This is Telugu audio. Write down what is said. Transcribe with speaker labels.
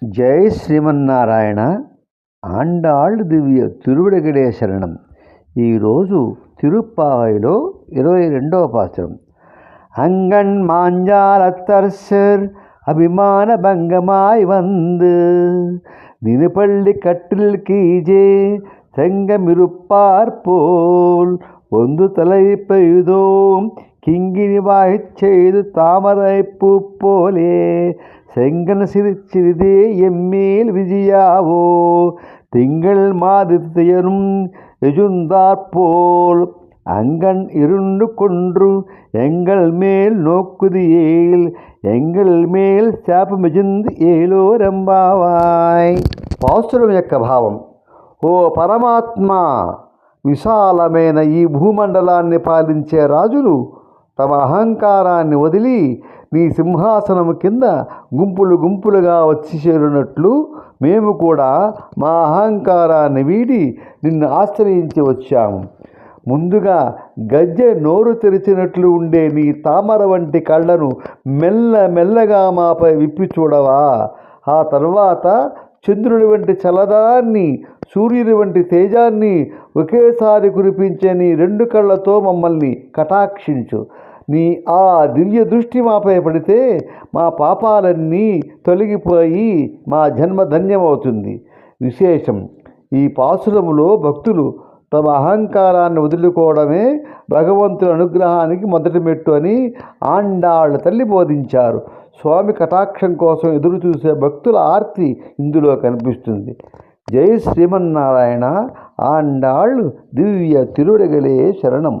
Speaker 1: జై శ్రీమన్నారాయణ. ఆండాళ్ దివ్య తిరువడిగడే శరణం. ఈరోజు తిరుప్పావైలో 22వ పాసురం. அங்கண் மாஞ்சாலத்தரசர் அபிமான பங்கமாய் வந்து நினுபள்ளி கட்டில் கீஜே செங்கமிருப்பார் போல் ஒன்று தலை பெய்தோம் கிங்கினி வாய்ச் செய்து தாமரை பூ போலே செங்கன சிரிச்சிறிதே எம்மேல் விஜயாவோ திங்கள் மாதியரும் எஜுந்தாற்போல் அங்கண் இருண்டு கொன்று எங்கள் மேல் நோக்குது ஏல் ఎంగల్ మేల్ శాపమిజింది ఏలో రంబావాయ్. పాసురం యొక్క భావం: ఓ పరమాత్మ, విశాలమైన ఈ భూమండలాన్ని పాలించే రాజులు తమ అహంకారాన్ని వదిలి నీ సింహాసనము కింద గుంపులు గుంపులుగా వచ్చి చేరినట్లు మేము కూడా మా అహంకారాన్ని వీడి నిన్ను ఆశ్రయించి వచ్చాము. ముందుగా గజ్జె నోరు తెరిచినట్లు ఉండే నీ తామర వంటి కళ్ళను మెల్లగా మాపై విప్పి చూడవా? ఆ తర్వాత చంద్రుడి వంటి చలదాన్ని, సూర్యుని వంటి తేజాన్ని ఒకేసారి కురిపించే నీ 2 కళ్ళతో మమ్మల్ని కటాక్షించు. నీ ఆ దివ్య దృష్టి మాపై పడితే మా పాపాలన్నీ తొలగిపోయి మా జన్మ ధన్యమవుతుంది. విశేషం: ఈ పాసురములో భక్తులు తమ అహంకారాన్ని వదులుకోవడమే భగవంతుని అనుగ్రహానికి మొదటి మెట్టు అని ఆండాళ్ళ తల్లి బోధించారు. స్వామి కటాక్షం కోసం ఎదురు చూసే భక్తుల ఆర్తి ఇందులో కనిపిస్తుంది. జై శ్రీమన్నారాయణ. ఆండాళ్ళు దివ్య తిరువడిగలే శరణం.